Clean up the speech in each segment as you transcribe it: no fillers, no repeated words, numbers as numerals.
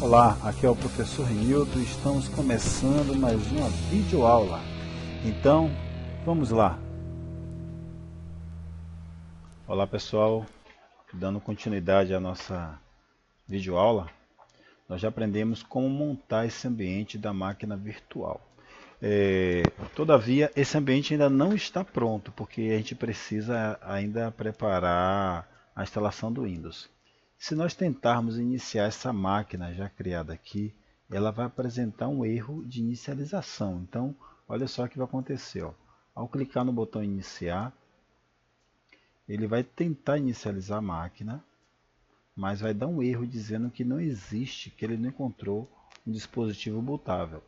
Olá, aqui é o professor Renildo e estamos começando mais uma videoaula. Então, vamos lá. Olá pessoal, dando continuidade à nossa videoaula, nós já aprendemos como montar esse ambiente da máquina virtual. Todavia, esse ambiente ainda não está pronto, porque a gente precisa ainda preparar a instalação do Windows. Se nós tentarmos iniciar essa máquina já criada aqui, ela vai apresentar um erro de inicialização. Então, olha só o que vai acontecer. Ó. Ao clicar no botão iniciar, ele vai tentar inicializar a máquina, mas vai dar um erro dizendo que não existe, que ele não encontrou um dispositivo bootável.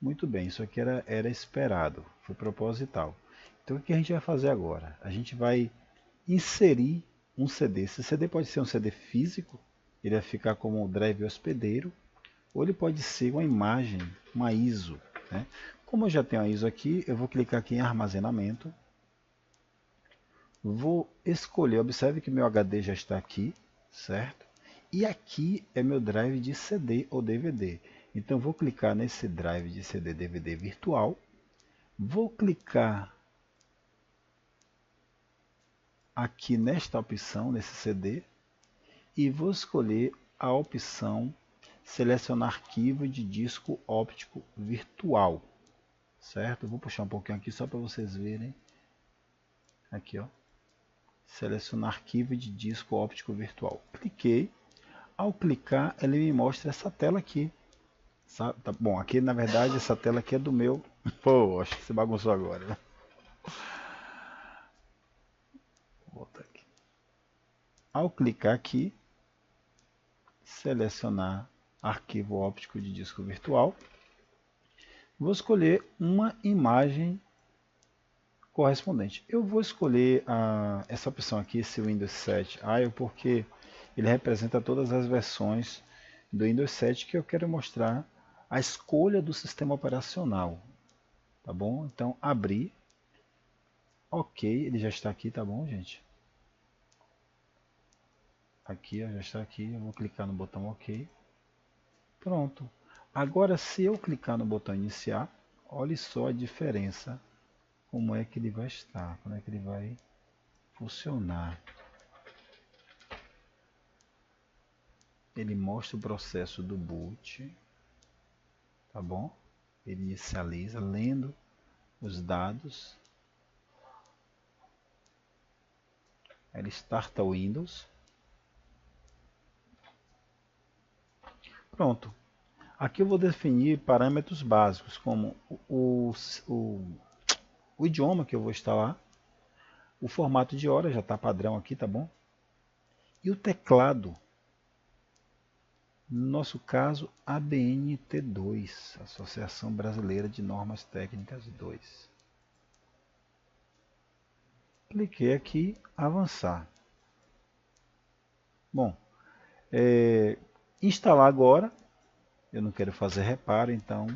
Muito bem, isso aqui era esperado, foi proposital. Então o que a gente vai fazer agora? A gente vai inserir um CD. Esse CD pode ser um CD físico, ele vai ficar como um drive hospedeiro, ou ele pode ser uma imagem, uma ISO. Né? Como eu já tenho a ISO aqui, eu vou clicar aqui em armazenamento, vou escolher, observe que meu HD já está aqui, certo? E aqui é meu drive de CD ou DVD. Então vou clicar nesse drive de CD DVD virtual, vou clicar aqui nesta opção, nesse CD, e vou escolher a opção selecionar arquivo de disco óptico virtual, certo? Vou puxar um pouquinho aqui só para vocês verem. Aqui, ó. Selecionar arquivo de disco óptico virtual. Cliquei. Ao clicar, ele me mostra essa tela aqui. Tá bom, aqui na verdade essa tela aqui é do meu. Pô, acho que você bagunçou agora, né? Vou voltar aqui. Ao clicar aqui, selecionar arquivo óptico de disco virtual, vou escolher uma imagem correspondente. Eu vou escolher essa opção aqui, esse Windows 7 IO, porque ele representa todas as versões do Windows 7 que eu quero mostrar a escolha do sistema operacional. Tá bom? Então, abrir. Ok, ele já está aqui, tá bom, gente? Aqui, ó, já está aqui. Eu vou clicar no botão OK. Pronto. Agora, se eu clicar no botão iniciar, olhe só a diferença. Como é que ele vai estar, como é que ele vai funcionar. Ele mostra o processo do boot, tá bom? Ele inicializa, lendo os dados. Ele starta o Windows. Pronto. Aqui eu vou definir parâmetros básicos, como o idioma que eu vou instalar, o formato de hora, já está padrão aqui, tá bom? E o teclado, no nosso caso, ABNT2, Associação Brasileira de Normas Técnicas 2. Cliquei aqui, avançar. Bom, instalar agora, eu não quero fazer reparo, então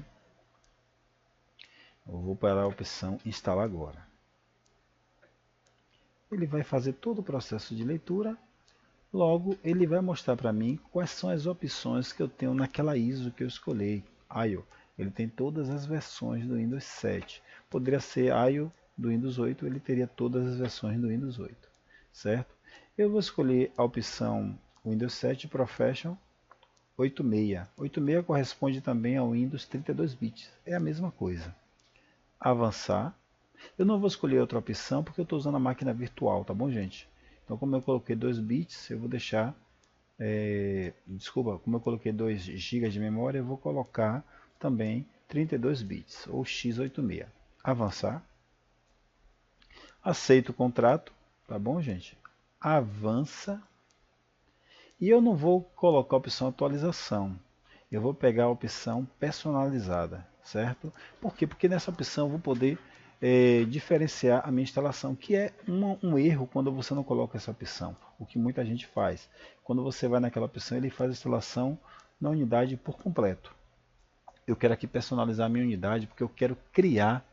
eu vou para a opção instalar agora. Ele vai fazer todo o processo de leitura, logo ele vai mostrar para mim quais são as opções que eu tenho naquela ISO que eu escolhi, IO. Ele tem todas as versões do Windows 7. Poderia ser IO do Windows 8, ele teria todas as versões do Windows 8, certo? Eu vou escolher a opção Windows 7 Professional 86. 86 corresponde também ao Windows 32 bits, é a mesma coisa. Avançar. Eu não vou escolher outra opção porque eu estou usando a máquina virtual, tá bom, gente? Então, como eu coloquei 2 bits, eu vou deixar... desculpa, como eu coloquei 2 GB de memória, eu vou colocar também 32 bits, ou x86. Avançar. Aceito o contrato, tá bom, gente? Avança. E eu não vou colocar a opção atualização. Eu vou pegar a opção personalizada, certo? Por quê? Porque nessa opção eu vou poder diferenciar a minha instalação, que é um erro quando você não coloca essa opção, o que muita gente faz. Quando você vai naquela opção, ele faz a instalação na unidade por completo. Eu quero aqui personalizar a minha unidade, porque eu quero criar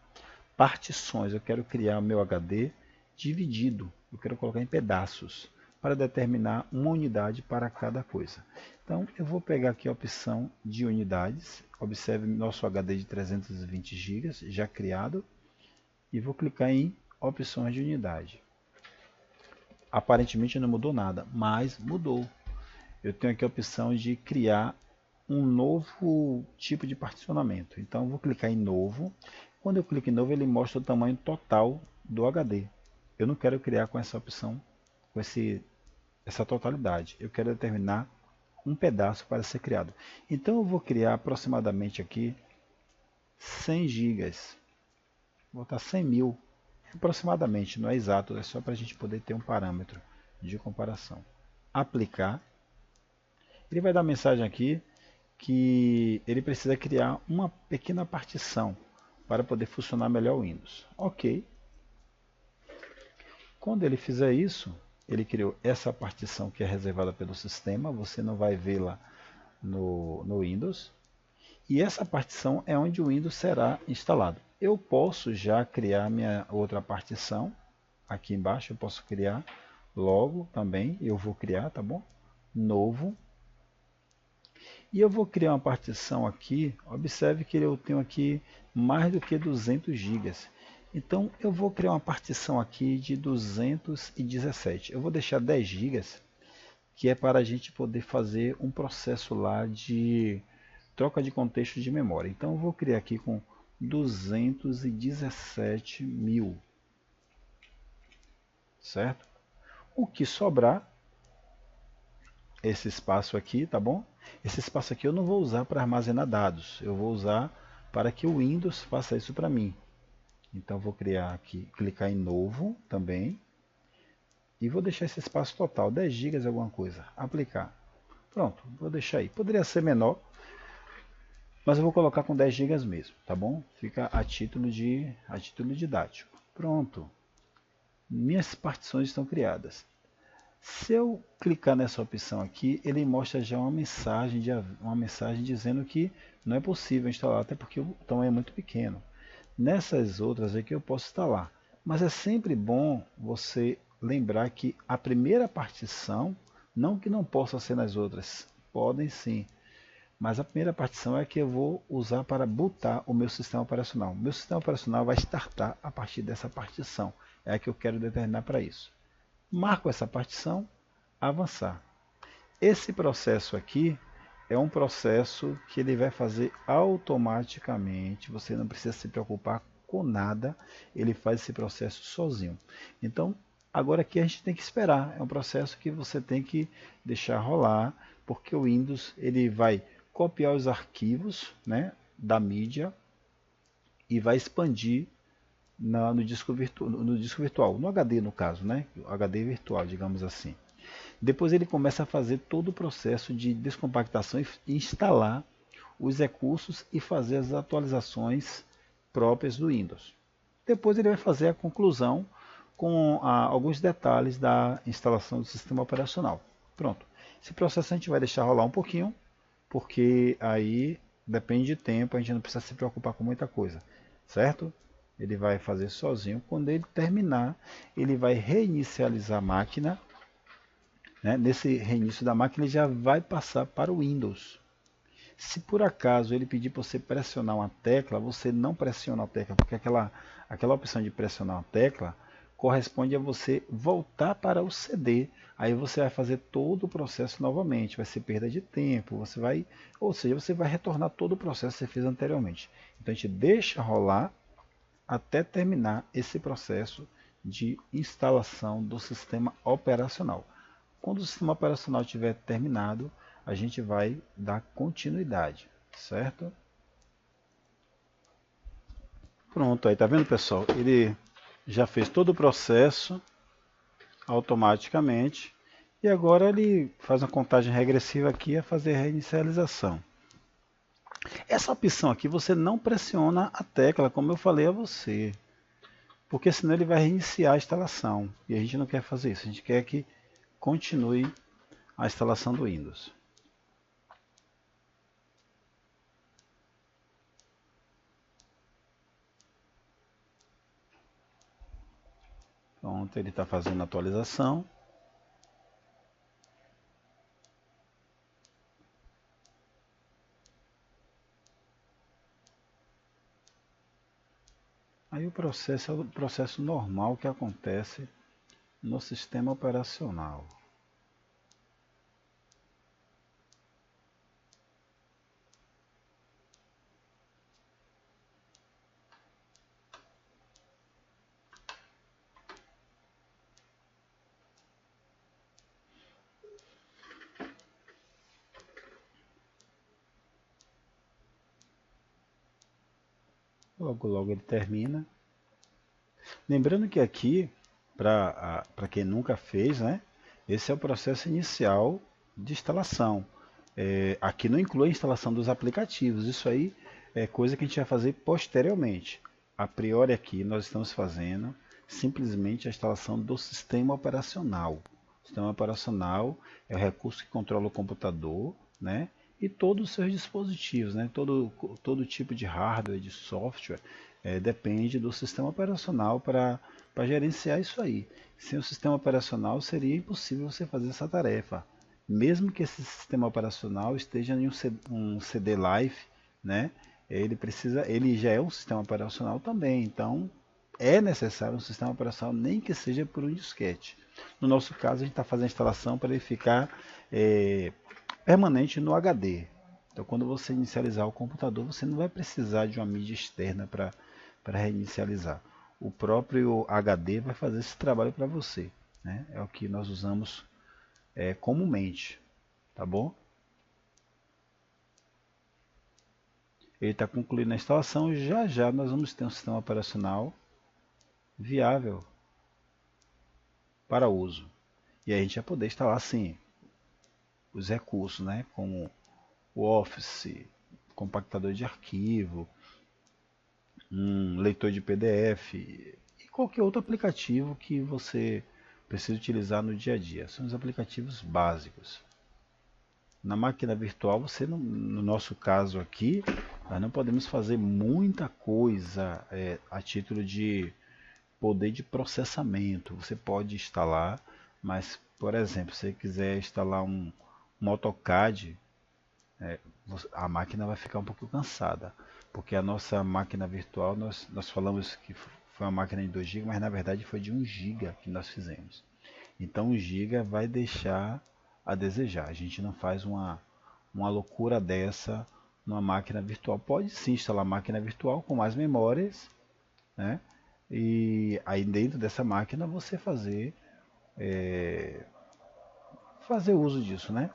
partições, eu quero criar o meu HD dividido, eu quero colocar em pedaços. para determinar uma unidade para cada coisa. Então, eu vou pegar aqui a opção de unidades. Observe nosso HD de 320 GB já criado. E vou clicar em opções de unidade. Aparentemente não mudou nada, mas mudou. Eu tenho aqui a opção de criar um novo tipo de particionamento. Então, vou clicar em novo. Quando eu clico em novo, ele mostra o tamanho total do HD. Eu não quero criar com essa opção, com essa totalidade. Eu quero determinar um pedaço para ser criado. Então, eu vou criar aproximadamente aqui 100 gigas. Vou botar 100 mil aproximadamente, não é exato, é só para a gente poder ter um parâmetro de comparação. Aplicar. Ele vai dar mensagem aqui que ele precisa criar uma pequena partição para poder funcionar melhor o Windows. Ok. Quando ele fizer isso, ele criou essa partição que é reservada pelo sistema, você não vai vê-la no Windows. E essa partição é onde o Windows será instalado. Eu posso já criar minha outra partição. Aqui embaixo eu posso criar logo também. Eu vou criar, tá bom? Novo. E eu vou criar uma partição aqui. Observe que eu tenho aqui mais do que 200 gigas. Então eu vou criar uma partição aqui de 217. Eu vou deixar 10 gigas, que é para a gente poder fazer um processo lá de troca de contexto de memória. Então eu vou criar aqui com 217 mil, certo? O que sobrar, esse espaço aqui, tá bom? Esse espaço aqui eu não vou usar para armazenar dados, eu vou usar para que o Windows faça isso para mim. Então vou criar aqui, clicar em novo também, e vou deixar esse espaço total, 10 GB alguma coisa, aplicar. Pronto, vou deixar aí. Poderia ser menor, mas eu vou colocar com 10 GB mesmo, tá bom? Fica a título didático. Pronto. Minhas partições estão criadas. Se eu clicar nessa opção aqui, ele mostra já uma mensagem dizendo que não é possível instalar, até porque o tamanho é muito pequeno. Nessas outras aqui eu posso instalar. Mas é sempre bom você lembrar que a primeira partição, não que não possa ser nas outras, podem sim. Mas a primeira partição é que eu vou usar para botar o meu sistema operacional. Meu sistema operacional vai startar a partir dessa partição. É a que eu quero determinar para isso. Marco essa partição, avançar. Esse processo aqui é um processo que ele vai fazer automaticamente. Você não precisa se preocupar com nada. Ele faz esse processo sozinho. Então, agora aqui a gente tem que esperar. É um processo que você tem que deixar rolar, porque o Windows ele vai copiar os arquivos, né, da mídia e vai expandir no disco virtual, no HD no caso, né, HD virtual, digamos assim. Depois ele começa a fazer todo o processo de descompactação e instalar os recursos e fazer as atualizações próprias do Windows. Depois ele vai fazer a conclusão com alguns detalhes da instalação do sistema operacional. Pronto. Esse processo a gente vai deixar rolar um pouquinho, porque aí depende de tempo, a gente não precisa se preocupar com muita coisa, certo? Ele vai fazer sozinho. Quando ele terminar, ele vai reinicializar a máquina, né? Nesse reinício da máquina, ele já vai passar para o Windows. Se por acaso ele pedir para você pressionar uma tecla, você não pressiona a tecla, porque aquela opção de pressionar uma tecla corresponde a você voltar para o CD. Aí você vai fazer todo o processo novamente, vai ser perda de tempo, ou seja, você vai retornar todo o processo que você fez anteriormente. Então a gente deixa rolar até terminar esse processo de instalação do sistema operacional. Quando o sistema operacional estiver terminado, a gente vai dar continuidade, certo? Pronto, aí tá vendo, pessoal? Ele já fez todo o processo automaticamente e agora ele faz uma contagem regressiva aqui a fazer a reinicialização. Essa opção aqui você não pressiona a tecla, como eu falei a você, porque senão ele vai reiniciar a instalação e a gente não quer fazer isso, a gente quer que continue a instalação do Windows. Pronto, ele está fazendo a atualização. Aí o processo é o processo normal que acontece no sistema operacional. Logo, logo ele termina. Lembrando que aqui, para quem nunca fez, né, esse é o processo inicial de instalação. Aqui não inclui a instalação dos aplicativos, isso aí é coisa que a gente vai fazer posteriormente. A priori aqui nós estamos fazendo simplesmente a instalação do sistema operacional. O sistema operacional é o recurso que controla o computador, né, e todos os seus dispositivos, né, todo tipo de hardware, de software, depende do sistema operacional para gerenciar isso aí. Sem o sistema operacional seria impossível você fazer essa tarefa. Mesmo que esse sistema operacional esteja em um CD Live, né? Ele já é um sistema operacional também, então é necessário um sistema operacional, nem que seja por um disquete. No nosso caso, a gente está fazendo a instalação para ele ficar permanente no HD. Então, quando você inicializar o computador, você não vai precisar de uma mídia externa para reinicializar. O próprio HD vai fazer esse trabalho para você, né? É o que nós usamos comumente, tá bom? Ele está concluindo a instalação, já já nós vamos ter um sistema operacional viável para uso. E aí a gente vai poder instalar sim os recursos, né? Como o Office, compactador de arquivo, um leitor de PDF e qualquer outro aplicativo que você precisa utilizar no dia a dia. São os aplicativos básicos. Na máquina virtual, você no nosso caso aqui, nós não podemos fazer muita coisa a título de poder de processamento. Você pode instalar, mas, por exemplo, se você quiser instalar um AutoCAD, a máquina vai ficar um pouco cansada, porque a nossa máquina virtual, nós falamos que foi uma máquina de 2 GB, mas na verdade foi de 1 GB que nós fizemos. Então 1 GB vai deixar a desejar. A gente não faz uma loucura dessa numa máquina virtual. Pode sim instalar máquina virtual com mais memórias, né? E aí dentro dessa máquina você fazer uso disso, né?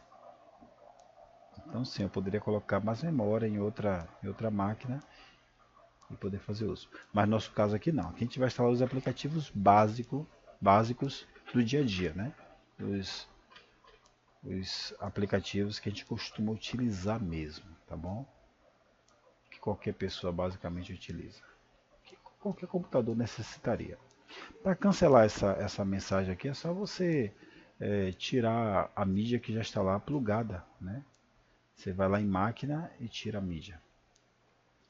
Então sim, eu poderia colocar mais memória em outra máquina e poder fazer uso. Mas no nosso caso aqui não. Aqui a gente vai instalar os aplicativos básicos do dia a dia, né? Os aplicativos que a gente costuma utilizar mesmo, tá bom? Que qualquer pessoa basicamente utiliza. Que qualquer computador necessitaria. Para cancelar essa mensagem aqui é só você tirar a mídia que já está lá plugada, né? Você vai lá em máquina e tira a mídia.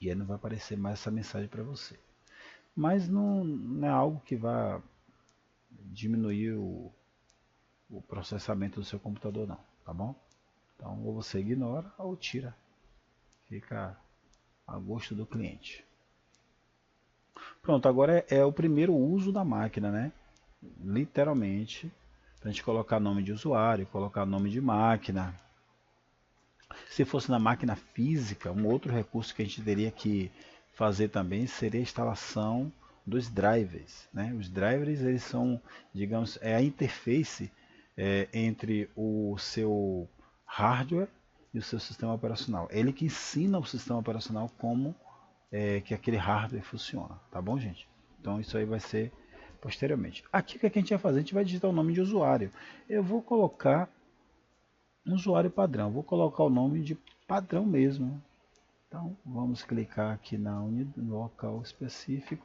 E aí não vai aparecer mais essa mensagem para você. Mas não é algo que vá diminuir o processamento do seu computador não, tá bom? Então ou você ignora ou tira. Fica a gosto do cliente. Pronto, agora é o primeiro uso da máquina, né? Literalmente, a gente colocar nome de usuário, colocar nome de máquina. Se fosse na máquina física, um outro recurso que a gente teria que fazer também seria a instalação dos drivers, né? Os drivers eles são, digamos, a interface entre o seu hardware e o seu sistema operacional. Ele que ensina o sistema operacional como que aquele hardware funciona, tá bom, gente? Então isso aí vai ser posteriormente. Aqui o que a gente vai fazer? A gente vai digitar o nome de usuário. Eu vou colocar um usuário padrão, vou colocar o nome de padrão mesmo. Então vamos clicar aqui no local específico,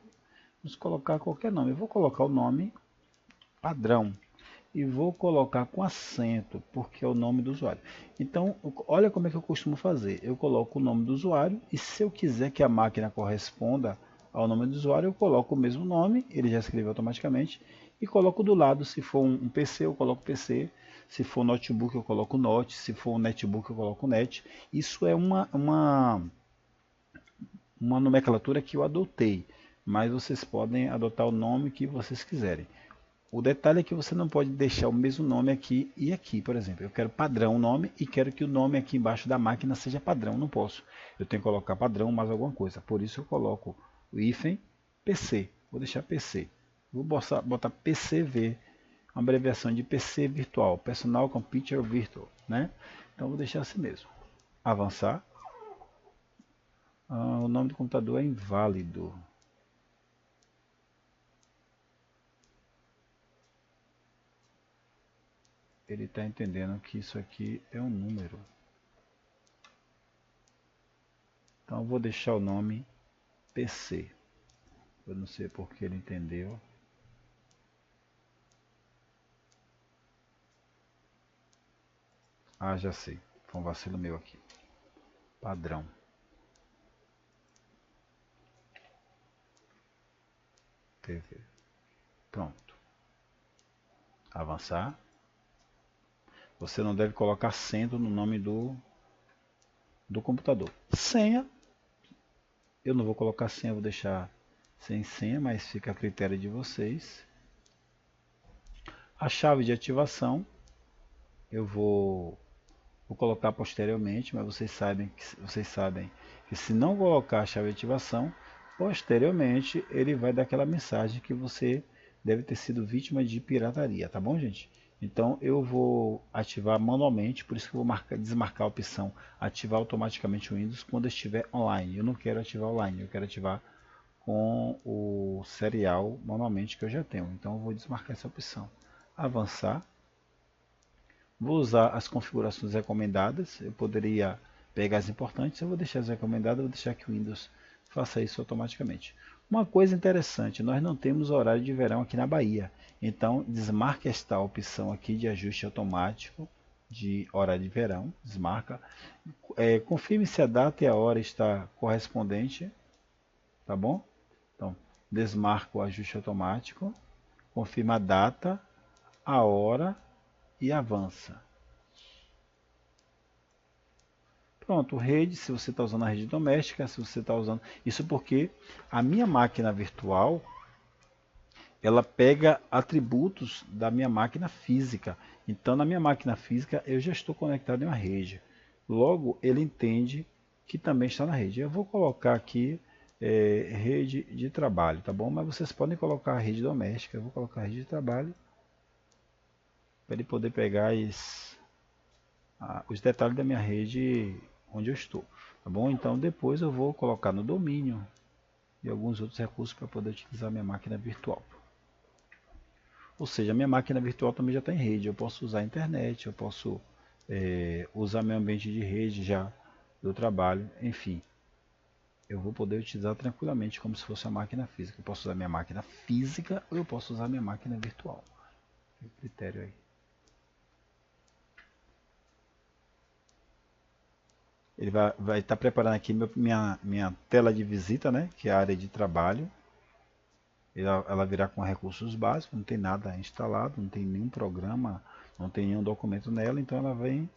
vamos colocar qualquer nome. Eu vou colocar o nome padrão e vou colocar com acento, porque é o nome do usuário. Então, olha como é que eu costumo fazer. Eu coloco o nome do usuário e se eu quiser que a máquina corresponda ao nome do usuário, eu coloco o mesmo nome, ele já escreveu automaticamente, e coloco do lado, se for um PC, eu coloco PC, se for notebook, eu coloco note, se for um netbook, eu coloco net. Isso é uma nomenclatura que eu adotei. mas vocês podem adotar o nome que vocês quiserem. O detalhe é que você não pode deixar o mesmo nome aqui e aqui, por exemplo. Eu quero padrão nome e quero que o nome aqui embaixo da máquina seja padrão. Não posso. Eu tenho que colocar padrão mais alguma coisa. Por isso eu coloco o hífen PC. Vou deixar PC. Vou botar PCV, uma abreviação de PC virtual, Personal Computer Virtual, né? Então vou deixar assim mesmo. Avançar. O nome do computador é inválido. Ele está entendendo que isso aqui é um número. Então eu vou deixar o nome PC. Eu não sei porque ele entendeu. Ah, já sei. Foi um vacilo meu aqui. Padrão. TV. Pronto. Avançar. Você não deve colocar acento no nome do computador. Senha. Eu não vou colocar senha, vou deixar sem senha, mas fica a critério de vocês. A chave de ativação eu vou colocar posteriormente, mas vocês sabem que se não colocar a chave de ativação, posteriormente ele vai dar aquela mensagem que você deve ter sido vítima de pirataria, tá bom, gente? Então eu vou ativar manualmente, por isso que eu vou desmarcar a opção ativar automaticamente o Windows quando estiver online. Eu não quero ativar online, eu quero ativar com o serial manualmente que eu já tenho. Então eu vou desmarcar essa opção. Avançar. Vou usar as configurações recomendadas. Eu poderia pegar as importantes, eu vou deixar as recomendadas, vou deixar que o Windows faça isso automaticamente. Uma coisa interessante, nós não temos horário de verão aqui na Bahia. Então desmarque esta opção aqui de ajuste automático de horário de verão. Desmarca. Confirme se a data e a hora está correspondente. Tá bom? Então, desmarca o ajuste automático. Confirma a data, a hora e avança. Pronto, rede, se você está usando a rede doméstica, se você está usando... Isso porque a minha máquina virtual, ela pega atributos da minha máquina física. Então, na minha máquina física, eu já estou conectado em uma rede. Logo, ele entende que também está na rede. Eu vou colocar aqui rede de trabalho, tá bom? Mas vocês podem colocar a rede doméstica. Eu vou colocar a rede de trabalho para ele poder pegar os detalhes da minha rede onde eu estou, tá bom? Então depois eu vou colocar no domínio e alguns outros recursos para poder utilizar minha máquina virtual. Ou seja, a minha máquina virtual também já está em rede, eu posso usar a internet, eu posso usar meu ambiente de rede já do trabalho, enfim. Eu vou poder utilizar tranquilamente como se fosse a máquina física. Eu posso usar minha máquina física ou eu posso usar minha máquina virtual. Tem critério aí. Ele vai estar preparando aqui minha tela de visita, né? Que é a área de trabalho. Ela virá com recursos básicos, não tem nada instalado, não tem nenhum programa, não tem nenhum documento nela, então ela vem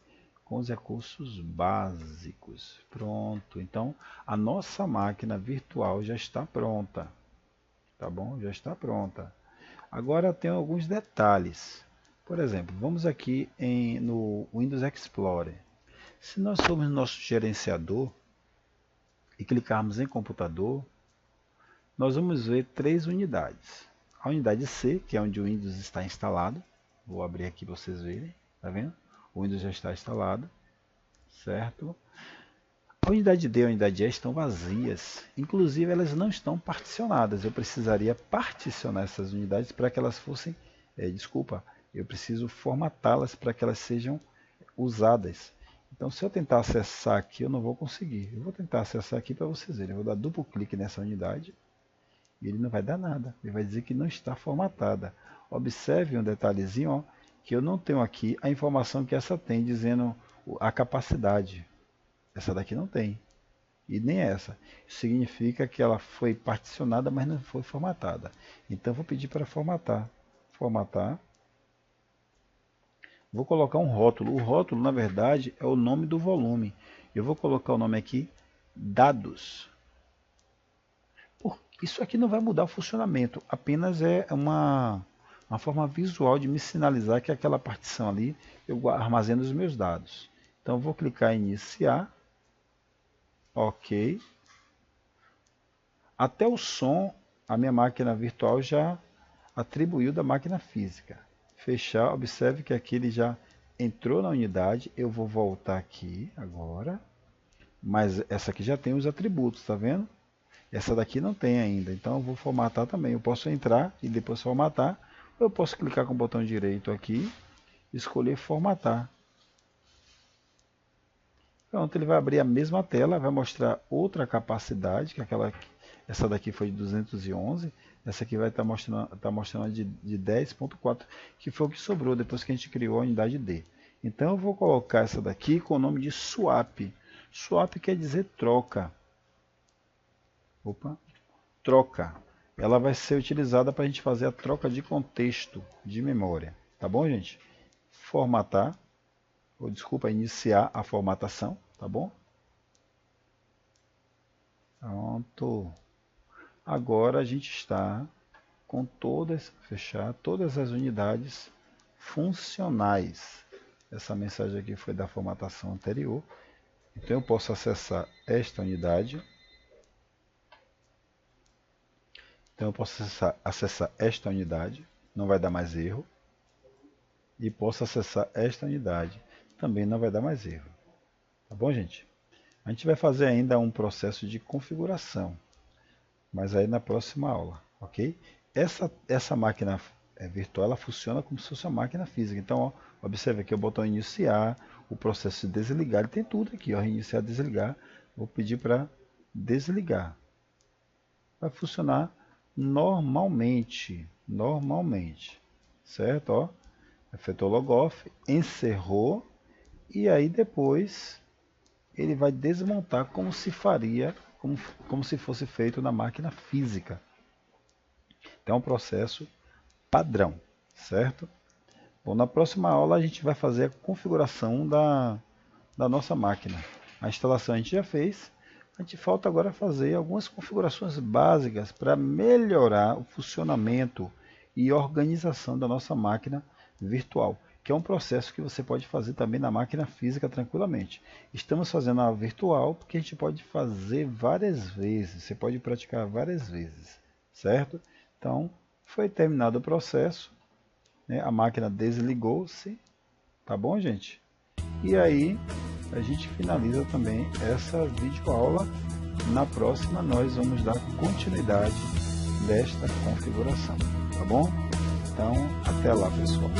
com os recursos básicos. Pronto, então a nossa máquina virtual já está pronta, tá bom? Já está pronta. Agora tem alguns detalhes. Por exemplo, vamos aqui no Windows Explorer. Se nós formos no nosso gerenciador e clicarmos em computador, nós vamos ver três unidades. A unidade C, que é onde o Windows está instalado. Vou abrir aqui para vocês verem. Tá vendo? O Windows já está instalado. Certo? A unidade D e a unidade E estão vazias. Inclusive, elas não estão particionadas. Eu precisaria particionar essas unidades para que elas fossem... eu preciso formatá-las para que elas sejam usadas. Então, se eu tentar acessar aqui, eu não vou conseguir. Eu vou tentar acessar aqui para vocês verem. Eu vou dar duplo clique nessa unidade e ele não vai dar nada. Ele vai dizer que não está formatada. Observe um detalhezinho, ó, que eu não tenho aqui a informação que essa tem, dizendo a capacidade. Essa daqui não tem. E nem essa. Isso significa que ela foi particionada, mas não foi formatada. Então, eu vou pedir para formatar. Formatar. Vou colocar um rótulo. O rótulo, na verdade, é o nome do volume. Eu vou colocar o nome aqui, dados. Isso aqui não vai mudar o funcionamento, apenas é uma forma visual de me sinalizar que aquela partição ali eu armazeno os meus dados. Então eu vou clicar em iniciar, ok. Até o som, a minha máquina virtual já atribuiu da máquina física. Fechar, observe que aqui ele já entrou na unidade, eu vou voltar aqui agora, mas essa aqui já tem os atributos, tá vendo? Essa daqui não tem ainda, então eu vou formatar também. Eu posso entrar e depois formatar, ou eu posso clicar com o botão direito aqui, escolher formatar. Pronto, ele vai abrir a mesma tela, vai mostrar outra capacidade, que essa daqui foi de 211, essa aqui vai estar mostrando de 10.4, que foi o que sobrou depois que a gente criou a unidade D. Então eu vou colocar essa daqui com o nome de swap. Swap quer dizer troca. Opa, troca. Ela vai ser utilizada para a gente fazer a troca de contexto de memória. Tá bom, gente? Formatar, ou desculpa, iniciar a formatação, tá bom? Pronto. Agora a gente está com fechar todas as unidades funcionais. Essa mensagem aqui foi da formatação anterior. Então eu posso acessar esta unidade. Então eu posso acessar esta unidade, não vai dar mais erro. E posso acessar esta unidade, também não vai dar mais erro. Tá bom, gente? A gente vai fazer ainda um processo de configuração, mas aí na próxima aula, ok? Essa máquina virtual, ela funciona como se fosse uma máquina física. Então, ó, observe aqui o botão iniciar, o processo de desligar, ele tem tudo aqui, ó, reiniciar, desligar. Vou pedir para desligar. Vai funcionar normalmente, certo? Ó, efetuou logoff, encerrou, e aí depois ele vai desmontar como se faria, como se fosse feito na máquina física. Então é um processo padrão, certo? Bom, na próxima aula a gente vai fazer a configuração da nossa máquina. A instalação a gente já fez, a gente falta agora fazer algumas configurações básicas para melhorar o funcionamento e organização da nossa máquina virtual, que é um processo que você pode fazer também na máquina física tranquilamente. Estamos fazendo a virtual porque a gente pode fazer várias vezes, você pode praticar várias vezes, certo? Então, foi terminado o processo, né? A máquina desligou-se, tá bom, gente? E aí, a gente finaliza também essa videoaula. Na próxima, nós vamos dar continuidade desta configuração, tá bom? Então, até lá, pessoal.